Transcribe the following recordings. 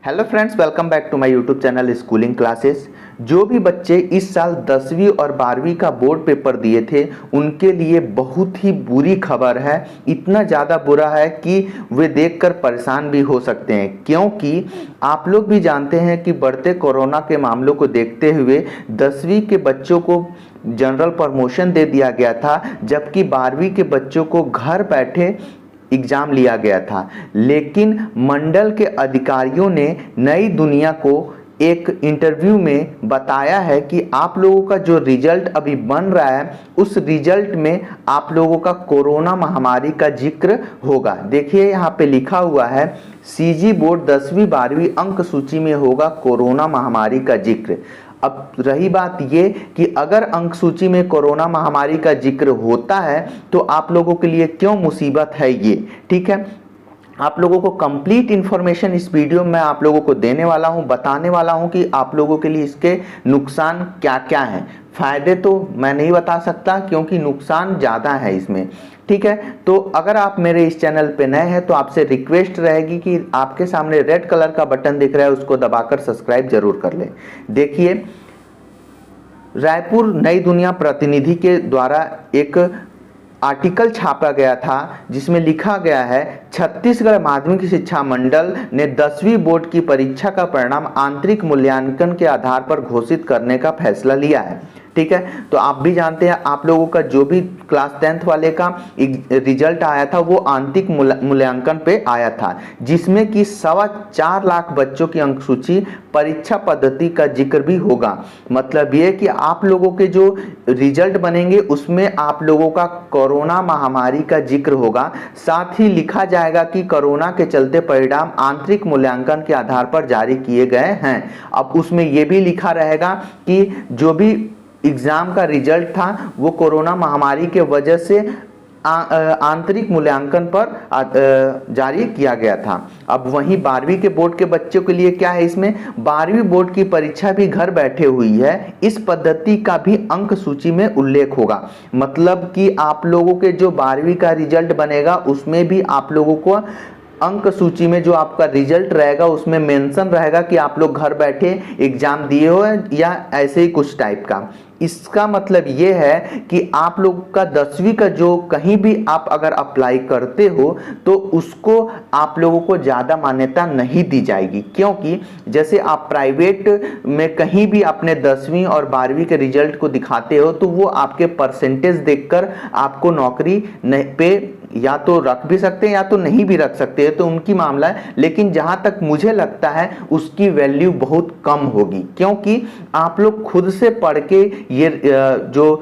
Hello friends, welcome back to my YouTube channel schooling classes. जो भी बच्चे इस साल 10वीं और 12वीं का बोर्ड पेपर दिए थे उनके लिए बहुत ही बुरी खबर है। इतना ज़्यादा बुरा है कि वे देखकर परेशान भी हो सकते हैं, क्योंकि आप लोग भी जानते हैं कि बढ़ते कोरोना के मामलों को देखते हुए 10वीं के बच्चों को जनरल प्रमोशन दे दिया गया था, जबकि 12वीं के बच्चों को घर बैठे एग्जाम लिया गया था। लेकिन मंडल के अधिकारियों ने नई दुनिया को एक इंटरव्यू में बताया है कि आप लोगों का जो रिजल्ट अभी बन रहा है उस रिजल्ट में आप लोगों का कोरोना महामारी का जिक्र होगा। देखिए यहाँ पे लिखा हुआ है, सीजी बोर्ड 10वीं 12वीं अंक सूची में होगा कोरोना महामारी का जिक्र। अब रही बात ये कि अगर अंक सूची में कोरोना महामारी का जिक्र होता है तो आप लोगों के लिए क्यों मुसीबत है ये, ठीक है। आप लोगों को कंप्लीट इन्फॉर्मेशन इस वीडियो में आप लोगों को देने वाला हूं, बताने वाला हूं कि आप लोगों के लिए इसके नुकसान क्या क्या हैं। फायदे तो मैं नहीं बता सकता क्योंकि नुकसान ज़्यादा है इसमें, ठीक है। तो अगर आप मेरे इस चैनल पे नए हैं तो आपसे रिक्वेस्ट रहेगी कि आपके सामने रेड कलर का बटन दिख रहा है, उसको दबाकर सब्सक्राइब जरूर कर लें। देखिए, रायपुर नई दुनिया प्रतिनिधि के द्वारा एक आर्टिकल छापा गया था जिसमें लिखा गया है, छत्तीसगढ़ माध्यमिक शिक्षा मंडल ने 10वीं बोर्ड की परीक्षा का परिणाम आंतरिक मूल्यांकन के आधार पर घोषित करने का फैसला लिया है, ठीक है। तो आप भी जानते हैं, आप लोगों का जो भी क्लास 10th वाले का रिजल्ट आया था वो आंतरिक मूल्यांकन पे आया था, जिसमें कि 4.25 लाख बच्चों की अंक सूची परीक्षा पद्धति का जिक्र भी होगा। मतलब ये कि आप लोगों के जो रिजल्ट बनेंगे उसमें आप लोगों का कोरोना महामारी का जिक्र होगा। साथ ही लिखा जाएगा कि कोरोना के चलते परिणाम आंतरिक मूल्यांकन के आधार पर जारी किए गए हैं। अब उसमें यह भी लिखा रहेगा कि जो भी एग्जाम का रिजल्ट था वो कोरोना महामारी के वजह से आंतरिक मूल्यांकन पर जारी किया गया था। अब वहीं 12वीं के बोर्ड के बच्चों के लिए क्या है, इसमें 12वीं बोर्ड की परीक्षा भी घर बैठे हुई है। इस पद्धति का भी अंक सूची में उल्लेख होगा। मतलब कि आप लोगों के जो 12वीं का रिजल्ट बनेगा उसमें भी आप लोगों को अंक सूची में जो आपका रिजल्ट रहेगा उसमें मेंशन रहेगा कि आप लोग घर बैठे एग्जाम दिए हो या ऐसे ही कुछ टाइप का। इसका मतलब ये है कि आप लोग का 10वीं का जो कहीं भी आप अगर अप्लाई करते हो तो उसको आप लोगों को ज़्यादा मान्यता नहीं दी जाएगी, क्योंकि जैसे आप प्राइवेट में कहीं भी अपने 10वीं और 12वीं के रिजल्ट को दिखाते हो तो वो आपके परसेंटेज देखकर आपको नौकरी पे या तो रख भी सकते हैं या तो नहीं भी रख सकते हैं, तो उनकी मामला है। लेकिन जहां तक मुझे लगता है उसकी वैल्यू बहुत कम होगी, क्योंकि आप लोग खुद से पढ़ के ये जो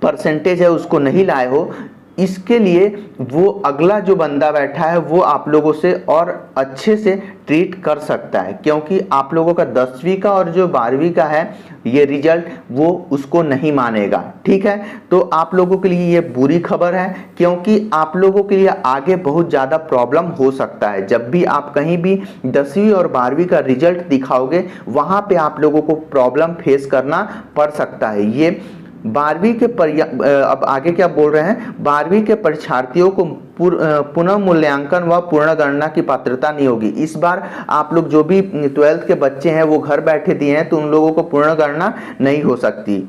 परसेंटेज है उसको नहीं लाए हो। इसके लिए वो अगला जो बंदा बैठा है वो आप लोगों से और अच्छे से ट्रीट कर सकता है, क्योंकि आप लोगों का 10वीं का और जो 12वीं का है ये रिजल्ट वो उसको नहीं मानेगा, ठीक है। तो आप लोगों के लिए ये बुरी खबर है, क्योंकि आप लोगों के लिए आगे बहुत ज़्यादा प्रॉब्लम हो सकता है। जब भी आप कहीं भी 10वीं और 12वीं का रिजल्ट दिखाओगे वहाँ पे आप लोगों को प्रॉब्लम फेस करना पड़ सकता है। ये 12वीं के अब आगे क्या बोल रहे हैं, 12वीं के परीक्षार्थियों को पुनः मूल्यांकन व पूर्ण गणना की पात्रता नहीं होगी। इस बार आप लोग जो भी 12th के बच्चे हैं वो घर बैठे दिए हैं तो उन लोगों को पूर्ण गणना नहीं हो सकती,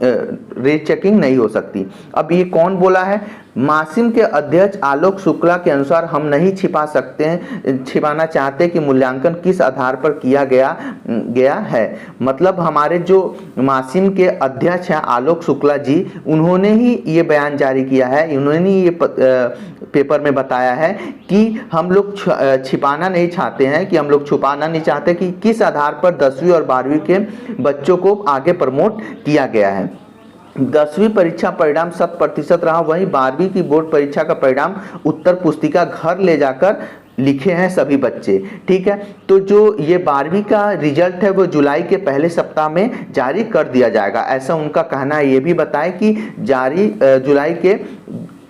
रीचेकिंग नहीं हो सकती। अब ये कौन बोला है, मासिम के अध्यक्ष आलोक शुक्ला के अनुसार हम नहीं छिपाना चाहते कि मूल्यांकन किस आधार पर किया गया है। मतलब हमारे जो मासिम के अध्यक्ष हैं आलोक शुक्ला जी, उन्होंने ही ये बयान जारी किया है, उन्होंने ही ये पेपर में बताया है कि हम लोग छुपाना नहीं चाहते कि किस आधार पर 10वीं और 12वीं के बच्चों को आगे प्रमोट किया गया है। 10वीं परीक्षा परिणाम 100% रहा, वहीं 12वीं की बोर्ड परीक्षा का परिणाम उत्तर पुस्तिका घर ले जाकर लिखे हैं सभी बच्चे, ठीक है। तो जो ये 12वीं का रिजल्ट है वो जुलाई के पहले सप्ताह में जारी कर दिया जाएगा, ऐसा उनका कहना है। ये भी बताएं कि जुलाई के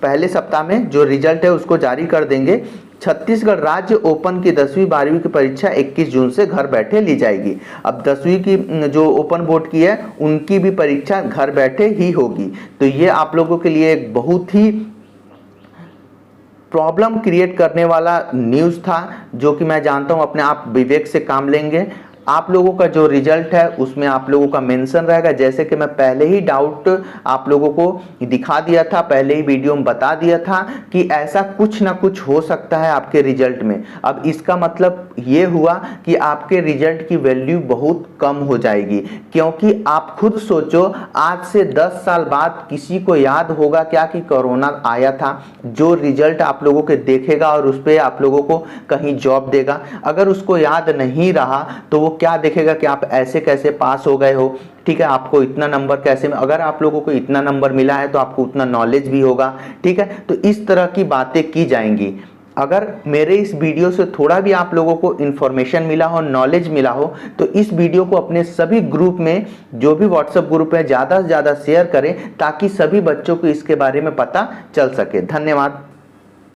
पहले सप्ताह में जो रिजल्ट है उसको जारी कर देंगे। छत्तीसगढ़ राज्य ओपन की 10वीं 12वीं की परीक्षा 21 जून से घर बैठे ली जाएगी। अब 10वीं की जो ओपन बोर्ड की है उनकी भी परीक्षा घर बैठे ही होगी। तो ये आप लोगों के लिए एक बहुत ही प्रॉब्लम क्रिएट करने वाला न्यूज़ था, जो कि मैं जानता हूं अपने आप विवेक से काम लेंगे। आप लोगों का जो रिजल्ट है उसमें आप लोगों का मेंशन रहेगा, जैसे कि मैं पहले ही डाउट आप लोगों को दिखा दिया था, पहले ही वीडियो में बता दिया था कि ऐसा कुछ ना कुछ हो सकता है आपके रिजल्ट में। अब इसका मतलब ये हुआ कि आपके रिजल्ट की वैल्यू बहुत कम हो जाएगी, क्योंकि आप खुद सोचो आज से 10 साल बाद किसी को याद होगा क्या कि कोरोना आया था? जो रिजल्ट आप लोगों के देखेगा और उस पर आप लोगों को कहीं जॉब देगा, अगर उसको याद नहीं रहा तो वो क्या देखेगा कि आप ऐसे कैसे पास हो गए हो, ठीक है, आपको इतना नंबर कैसे, अगर आप लोगों को इतना नंबर मिला है तो आपको उतना नॉलेज भी होगा, ठीक है। तो इस तरह की बातें की जाएंगी। अगर मेरे इस वीडियो से थोड़ा भी आप लोगों को इन्फॉर्मेशन मिला हो, नॉलेज मिला हो, तो इस वीडियो को अपने सभी ग्रुप में, जो भी व्हाट्सएप ग्रुप है, ज़्यादा से ज़्यादा शेयर करें ताकि सभी बच्चों को इसके बारे में पता चल सके। धन्यवाद।